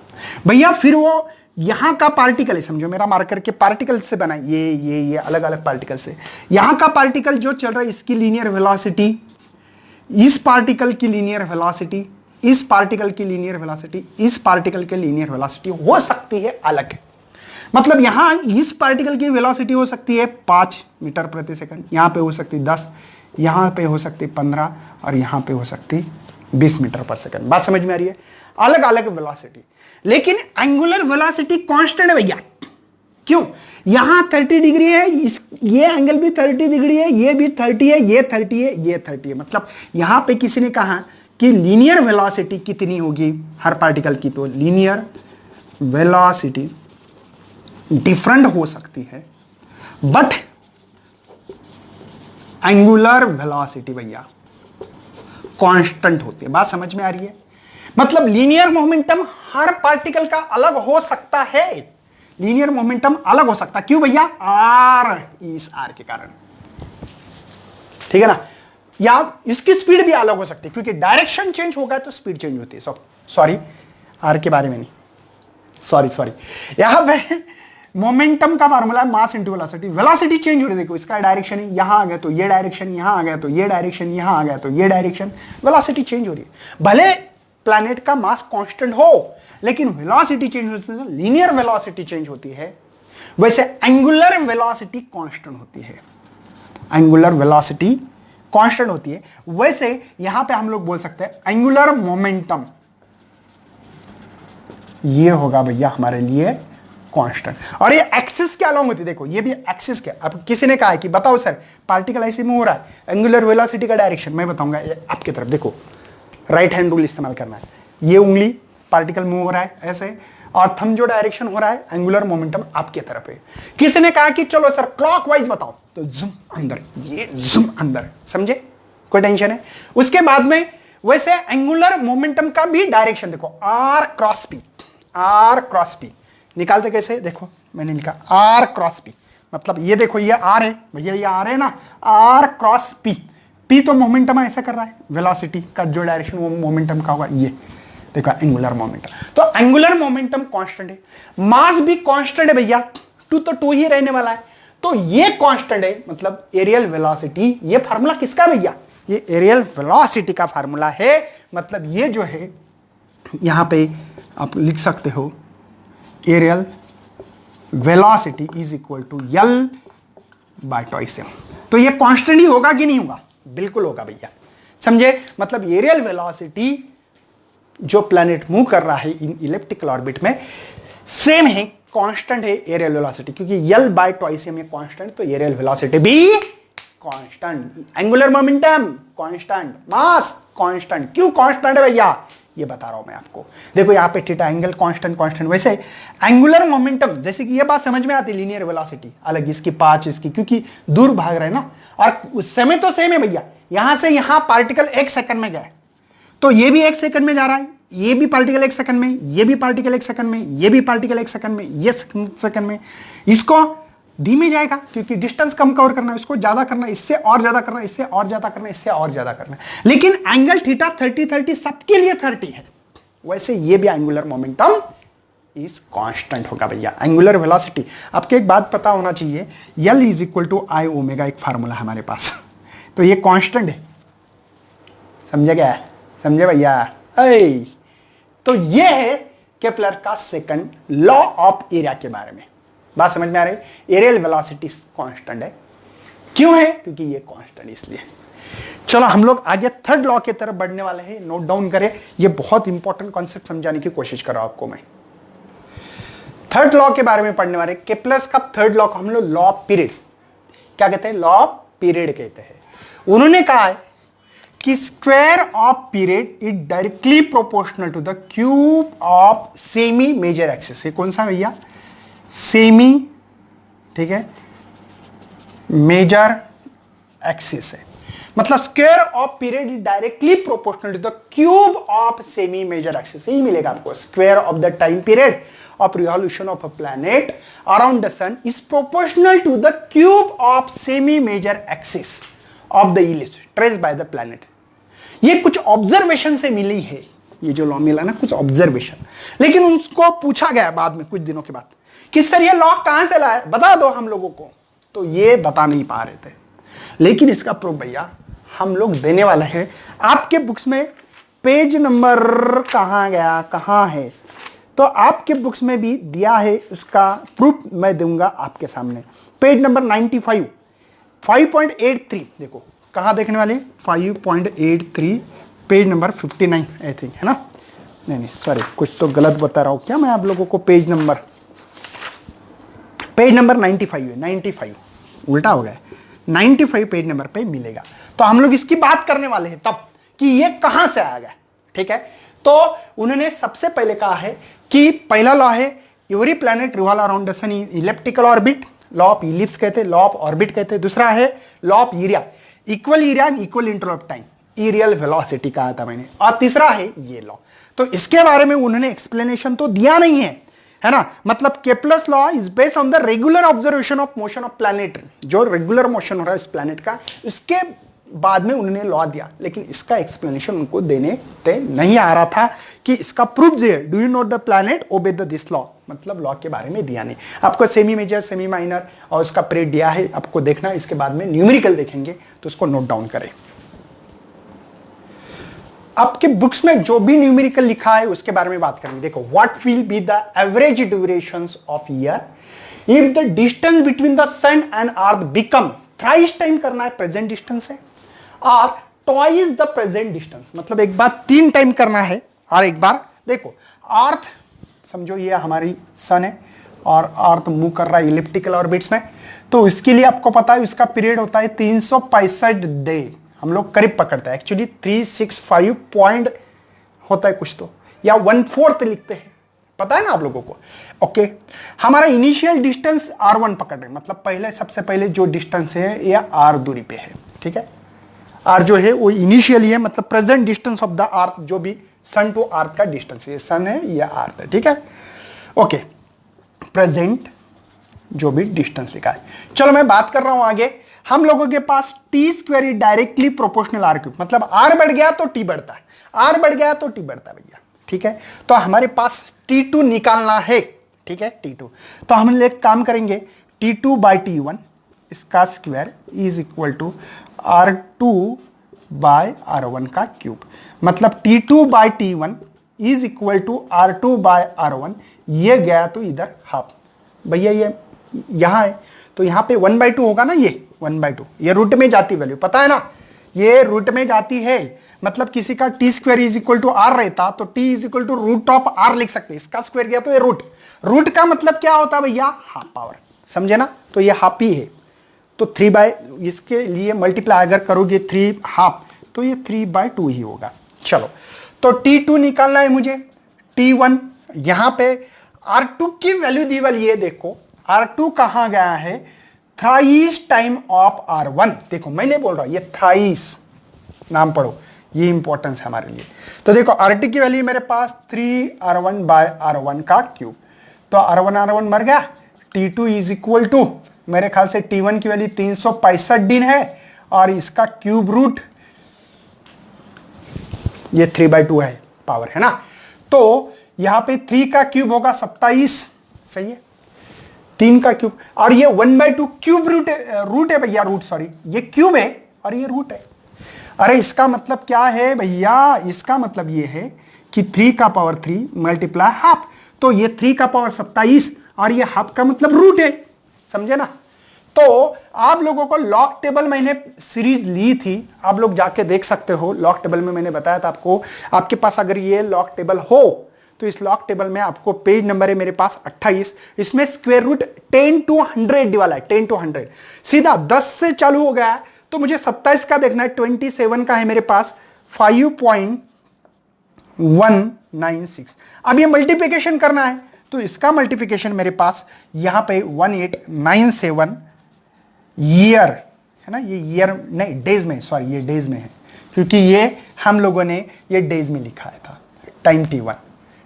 भैया। फिर वो यहां का पार्टिकल है, समझो मेरा मार्कर के पार्टिकल से बना, ये अलग अलग पार्टिकल से, यहां का पार्टिकल जो चल रहा है, इसकी लीनियर वेलोसिटी, इस पार्टिकल की लीनियर वेलोसिटी, इस पार्टिकल की लीनियर वेलोसिटी, इस पार्टिकल की लीनियर वेलोसिटी हो सकती है अलग। मतलब यहां इस पार्टिकल की वेलोसिटी हो सकती है 5 मीटर प्रति सेकंड, यहां पे हो सकती है 10, यहां पे हो सकती है 15, और यहां पे हो सकती है 20 मीटर पर सेकंड। बात समझ में आ रही है? अलग अलग वेलोसिटी, लेकिन एंगुलर वेलोसिटी कांस्टेंट है भैया। क्यों? यहां 30 डिग्री है, ये एंगल भी 30 डिग्री है, ये भी 30 है, ये 30 है, ये 30 है। मतलब यहां पे किसी ने कहा कि लीनियर वेलोसिटी कितनी होगी हर पार्टिकल की, तो लीनियर वेलोसिटी डिफरेंट हो सकती है, बट एंगुलर वेलोसिटी भैया कांस्टेंट होती है। बात समझ में आ रही है? मतलब लीनियर मोमेंटम हर पार्टिकल का अलग हो सकता है, लीनियर मोमेंटम अलग हो सकता है। क्यों भैया? आर, इस आर के कारण, ठीक है ना। या इसकी स्पीड भी अलग हो सकती है, क्योंकि डायरेक्शन चेंज होगा तो स्पीड चेंज होती है। सॉरी, आर के बारे में नहीं, सॉरी। यहां पे मोमेंटम का फार्मूला है mass into velocity. Velocity change हो रही है, देखो इसका डायरेक्शन है, यहां आ गया तो ये डायरेक्शन, यहां आ गया तो ये डायरेक्शन, यहां आ गया तो ये डायरेक्शन, वेलोसिटी चेंज हो रही है। भले प्लैनेट का मास कांस्टेंट हो, लेकिन वेलोसिटी चेंज होती है, लीनियर वेलोसिटी चेंज होती है। वैसे एंगुलर वेलोसिटी कांस्टेंट होती है, एंगुलर वेलोसिटी कांस्टेंट होती है। वैसे यहां पे हम लोग बोल सकते हैं एंगुलर मोमेंटम ये होगा भैया हमारे लिए कांस्टेंट, और ये एक्सिस के अलोंग होती है। देखो ये भी एक्सिस के। अब किसी ने कहा है कि बताओ सर पार्टिकल ऐसे मूव हो रहा है, एंगुलर वेलोसिटी का डायरेक्शन मैं बताऊंगा आपकी तरफ। देखो राइट हैंड रूल इस्तेमाल करना है, ये उंगली पार्टिकल मूव हो रहा है ऐसे, और थंब जो डायरेक्शन हो रहा है एंगुलर मोमेंटम आपकी तरफ है। किसी ने कहा कि चलो सर क्लॉकवाइज बताओ, तो जूम अंदर, ये जूम अंदर, समझे? कोई टेंशन है? उसके बाद में वैसे एंगुलर मोमेंटम का भी डायरेक्शन देखो, R cross P, R cross P, निकालते कैसे, देखो मैंने लिखा आर क्रॉस पी, मतलब ये देखो ये आर है भैया, ये आर है ना, आर क्रॉस पी, पी तो मोमेंटम ऐसा कर रहा है, वेलोसिटी का जो डायरेक्शन वो मोमेंटम का होगा, ये देखो एंगुलर मोमेंटम। तो एंगुलर मोमेंटम कांस्टेंट है, मास भी कांस्टेंट है भैया, टू तो टू ही रहने वाला है, तो ये कांस्टेंट है, मतलब एरियल वेलोसिटी। ये फार्मूला किसका भैया, ये एरियल वेलोसिटी का फार्मूला है, मतलब ये जो है यहां पे आप लिख सकते हो areal velocity is equal to L by twice M. तो ये कांस्टेंट ही होगा कि नहीं होगा, बिल्कुल होगा भैया, समझे। मतलब एरियल वेलोसिटी जो प्लैनेट मूव कर रहा है इन इलिप्टिकल ऑर्बिट में सेम है, कांस्टेंट है एरियल वेलोसिटी, क्योंकि L by twice M constant, तो एरियल वेलोसिटी भी constant, angular momentum constant, mass constant. क्यों कांस्टेंट है भैया, ये बता रहा हूं मैं आपको। देखो यहां पे थीटा एंगल कांस्टेंट कांस्टेंट, वैसे एंगुलर मोमेंटम, जैसे कि ये बात समझ में आती, लीनियर वेलोसिटी अलग इसकी पांच इसकी, क्योंकि दूर भाग रहे हैं ना, और समय तो सेम है भैया, यहां से यहां पार्टिकल 1 सेकंड में गए, तो ये भी 1 सेकंड में जा रहा है, ये भी पार्टिकल 1 सेकंड में, ये भी पार्टिकल 1 सेकंड में, ये भी पार्टिकल 1 सेकंड में, ये सेकंड में, इसको धीमे जाएगा क्योंकि डिस्टेंस कम कवर करना है, इसको ज्यादा करना, इससे और ज्यादा करना, इससे और ज्यादा करना, इससे और ज्यादा करना। लेकिन एंगल थीटा 30-30 सबके लिए 30 है, वैसे ये भी एंगुलर मोमेंटम इज कांस्टेंट होगा भैया। एंगुलर वेलोसिटी, आपको एक बात पता होना चाहिए, L is equal to I omega, एक फार्मूला हमारे पास, तो ये कांस्टेंट है, समझे क्या, समझे भैया। तो ये है केपलर का सेकंड लॉ ऑफ एरिया के बारे में, बात समझ में आ रही, एरियल वेलोसिटी कांस्टेंट है, क्यों है, क्योंकि ये कांस्टेंट इसलिए। चलो हम लोग आगे थर्ड लॉ की तरफ बढ़ने वाले हैं, नोट डाउन करें, ये बहुत इंपॉर्टेंट कॉन्सेप्ट समझाने की कोशिश कर रहा हूं आपको मैं। थर्ड लॉ के बारे में पढ़ने वाले, केपलर्स का थर्ड लॉ को हम लोग लॉ ऑफ पीरियड क्या कहते हैं, लॉ ऑफ पीरियड कहते हैं। उन्होंने कहा है कि square of period is directly proportional to the cube of semi major axis. कौन सा भैया, सेमी, ठीक है, मेजर एक्सिस है, मतलब square of period is directly proportional to the cube of semi major axis, यही मिलेगा आपको। Square of the time period of revolution of a planet around the sun is proportional to the cube of semi major axis of the ellipse traced by the planet. ये कुछ observation से मिली है, ये जो law मिला ना, कुछ observation, लेकिन उनको पूछा गया बाद में कुछ दिनों के बाद कि सर ये लॉ कहां से लाया, बता दो हम लोगों को, तो ये बता नहीं पा रहे थे, लेकिन इसका प्रूफ भैया हम लोग देने वाले हैं। आपके बुक्स में पेज नंबर कहां गया, कहां है, तो आपके बुक्स में भी दिया है, उसका प्रूफ मैं दूंगा आपके सामने। पेज नंबर 95 5.83, देखो कहां देखने वाले, 5.83 पेज नंबर 59 आई थिंक, है ना, नहीं सॉरी, कुछ तो गलत बता रहा हूं क्या मैं आप लोगों को, पेज नंबर 95 है, 95 उल्टा हो गया, 95 पेज नंबर पे मिलेगा। तो हम लोग इसकी बात करने वाले हैं तब कि ये कहां से आ गया, ठीक है। तो उन्होंने सबसे पहले कहा है कि पहला लॉ है every planet revolve around the sun in elliptical orbit, law of ellipse कहते हैं, लॉ ऑफ ऑर्बिट कहते हैं। दूसरा है law of area, equal area and equal interval of time, aerial velocity कहा था मैंने। और तीसरा है ये लॉ, तो इसके बारे में उन्होंने एक्सप्लेनेशन तो दिया नहीं है ना, मतलब Kepler's law is based on the regular observation of motion of planet, जो रेगुलर मोशन हो रहा है इस प्लैनेट का, इसके बाद में उन्होंने लॉ दिया, लेकिन इसका एक्सप्लेनेशन उनको देने नहीं आ रहा था कि इसका प्रूफ जो है, do you note the planet obey the this law, मतलब लॉ के बारे में दिया नहीं। आपको सेमी मेजर, सेमी माइनर और उसका पीरियड दिया है, आपको देखना, इसके बाद में न्यूमेरिकल देखेंगे, तो उसको नोट डाउन करें। आपके बुक्स में जो भी न्यूमेरिकल लिखा है उसके बारे में बात करेंगे। देखो, what will be the average durations of year if the distance between the sun and earth become, thrice time करना है प्रेजेंट डिस्टेंस है, और ट्वाइस द प्रेजेंट डिस्टेंस, मतलब एक बार 3 टाइम करना है, और एक बार देखो अर्थ समझो ये हमारी सन है और अर्थ मूव कर रहा है इलिप्टिकल ऑर्बिट्स में, तो इसके लिए आपको पता है उसका पीरियड होता है 365 डे, हम लोग करीब पकड़ते हैं, एक्चुअली 365 पॉइंट होता है कुछ तो, या 1/4 लिखते हैं, पता है ना आप लोगों को। ओके, हमारा इनिशियल डिस्टेंस r1 पकड़ रहे हैं, मतलब पहले सबसे पहले जो डिस्टेंस है ये r दूरी पे है, ठीक है। r जो है वो इनिशियली है, मतलब present distance of the earth, जो भी सन टू अर्थ का डिस्टेंस है, सन है या अर्थ है, ठीक है। ओके, प्रेजेंट जो भी डिस्टेंस लिखा है। चलो मैं बात कर रहा हूं आगे। हम लोगों के पास T square is directly proportional R cube, मतलब आर बढ़ गया तो टी बढ़ता है, आर बढ़ गया तो टी बढ़ता है भैया, ठीक है। तो हमारे पास T2 निकालना है, ठीक है, T2। तो हम एक काम करेंगे, T2 बाई T1 इसका square is equal to R2 by R1 का क्यूब, मतलब T2 by T1 is equal to R2 by R1। ये गया तो इधर हाफ, भैया ये यहां है तो यहां पे 1/2 होगा ना, ये 1/2, ये रूट में जाती वैल्यू पता है ना, ये रूट में जाती है। मतलब किसी का T square is equal to R रहता तो T is equal to root of R लिख सकते, इसका स्क्वायर गया तो ये रूट, रूट का मतलब क्या होता है भैया, हाफ पावर, समझे ना। तो ये हाफ ही है, तो 3 इसके लिए मल्टीप्लाई अगर करोगे 3 हाफ तो ये 3/2 ही होगा। चलो तो T2 निकालना है मुझे, T1 यहां पे R2 की वैल्यू दी वाली है, देखो R2 कहां गया है, थ्राइस टाइम ऑफ R1। देखो मैंने बोल रहा हूं ये थ्राइस, नाम पढ़ो, ये इंपॉर्टेंस है हमारे लिए। तो देखो R2 की वैल्यू मेरे पास 3R1 बाय R1 का क्यूब, तो R1 मर गया। T2 इज इक्वल टू मेरे ख्याल से T1 की वैल्यू 365 दिन है और इसका क्यूब रूट ये 3/2 है, पावर है ना। तो यहां पे 3 का क्यूब होगा 27, सही है, 3 का क्यूब, और ये 1/2 क्यूब रूट है भैया, रूट सॉरी, ये क्यूब है और ये रूट है। अरे इसका मतलब क्या है भैया, इसका मतलब ये है कि 3 का पावर 3 मल्टीप्लाई हाफ, तो ये 3 का पावर 27 और ये हाफ का मतलब रूट है, समझे ना। तो आप लोगों को लॉग टेबल मैंने सीरीज ली थी, आप लोग जाके देख सकते हो। लॉग टेबल में मैंने बताया था आपको, आपके पास अगर ये लॉग टेबल हो तो इस लॉग टेबल में आपको पेज नंबर है मेरे पास 28, इसमें स्क्वायर रूट 10 to 100 वाला है, 10 to 100 सीधा 10 से चालू हो गया है। तो मुझे 27 का देखना है, 27 का है मेरे पास 5.196। अब ये मल्टीप्लिकेशन करना है तो इसका मल्टीप्लिकेशन मेरे पास यहां पे 1897 ईयर है ना, ये ईयर नहीं डेज में, सॉरी ये डेज में है क्योंकि ये हम लोगों ने ये डेज में लिखा है था, टाइम T1,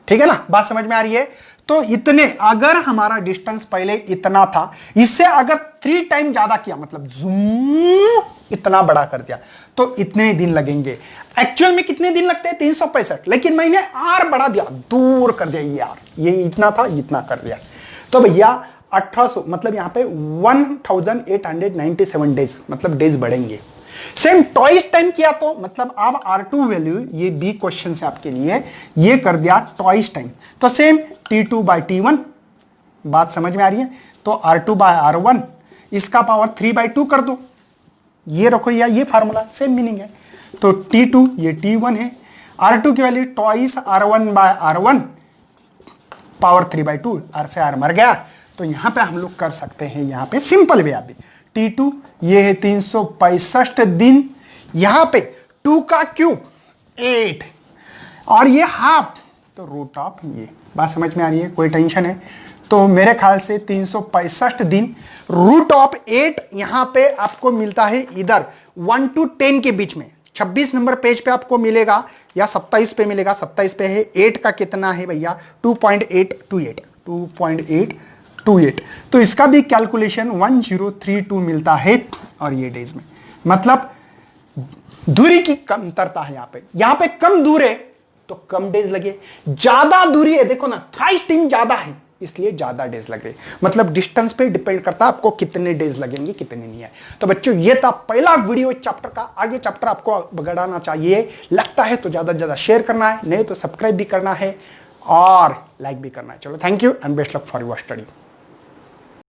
ठीक है ना, बात समझ में आ रही है। तो इतने, अगर हमारा डिस्टेंस पहले इतना था, इससे अगर 3 टाइम ज्यादा किया, मतलब जूम इतना बड़ा कर दिया तो इतने दिन लगेंगे। एक्चुअल में कितने दिन लगते हैं, 365, लेकिन मैंने आर बढ़ा दिया, दूर कर दिया, ये आर, ये इतना था इतना कर दिया। तो भैया 1800 मतलब यहां पे 1897 डेज, मतलब डेज बढ़ेंगे। सेम ट्वाइस टाइम किया तो मतलब अब R2 वैल्यू, ये बी क्वेश्चन से आपके लिए, ये कर दिया ट्वाइस टाइम, तो सेम T2 बाई T1, बात समझ में आ रही है। तो R2 बाय R1 इसका पावर 3/2 कर दो, ये रखो या ये फार्मूला सेम मीनिंग है। तो T2 ये T1 है, R2 की value twice R1 by R1 power 3/2, R से R मर गया। तो यहां पे हम लोग कर सकते हैं, यहां पे सिंपल वे आप T2 ये है 365 दिन, यहां पे 2 का क्यूब 8 और ये हाफ, तो रूट ऑफ ये, बात समझ में आ रही है, कोई टेंशन है। तो मेरे ख्याल से 365 दिन रूट ऑफ 8 यहां पे आपको मिलता है इधर 1 to 10 के बीच में, 26 नंबर पेज पे आपको मिलेगा या 27 पे मिलेगा, 27 पे है। 8 का कितना है भैया, 2.828, तो इसका भी कैलकुलेशन 1032 मिलता है और ये डेज में, मतलब दूरी की कमतरता है यहां पे कम दूर है तो कम डेज लगे, ज्यादा दूरी है देखो ना, थ्राइस टाइम ज्यादा है इसलिए ज्यादा डेज लगे, मतलब डिस्टेंस पे डिपेंड करता है आपको कितने डेज लगेंगे कितने नहीं है। तो बच्चों ये था पहला वीडियो चैप्टर का, आगे चैप्टर आपको बढ़ाना चाहिए, लगता है तो ज्यादा से ज्यादा शेयर करना है, नहीं तो सब्सक्राइब भी करना है और लाइक भी करना है। चलो thank you and best luck for your study.